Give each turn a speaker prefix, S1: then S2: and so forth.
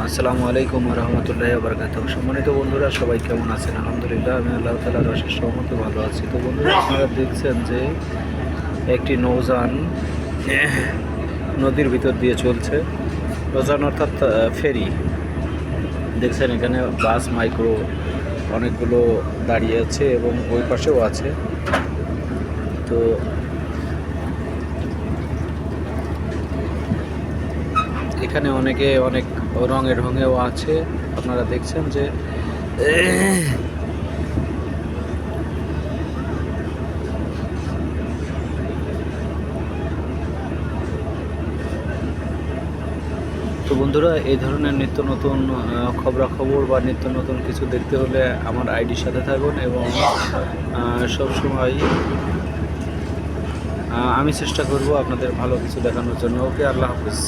S1: আসসালামু আলাইকুম রহমতুল্লাহি ওয়া বারাকাতুহু। সম্মানিত বন্ধুরা, সবাই কেমন আছেন? আলহামদুলিল্লাহ, আমি আল্লাহ তাআলার অশেষ রহমতে ভালো আছি। তো বন্ধুরা, আপনারা দেখছেন যে একটি নৌযান নদীর ভিতর দিয়ে চলছে। নৌযান অর্থাৎ ফেরি। দেখছেন এখানে বাস, মাইক্রো অনেকগুলো দাঁড়িয়ে আছে এবং ওই পাশেও আছে। তো এখানে অনেকে অনেক রঙেও আছে। আপনারা দেখছেন যে তো বন্ধুরা, এই ধরনের নিত্য নতুন খবরাখবর বা নিত্য নতুন কিছু দেখতে হলে আমার আইডির সাথে থাকুন এবং সবসময় আমি চেষ্টা করব আপনাদের ভালো কিছু দেখানোর জন্য। ওকে, আল্লাহ হাফিজ।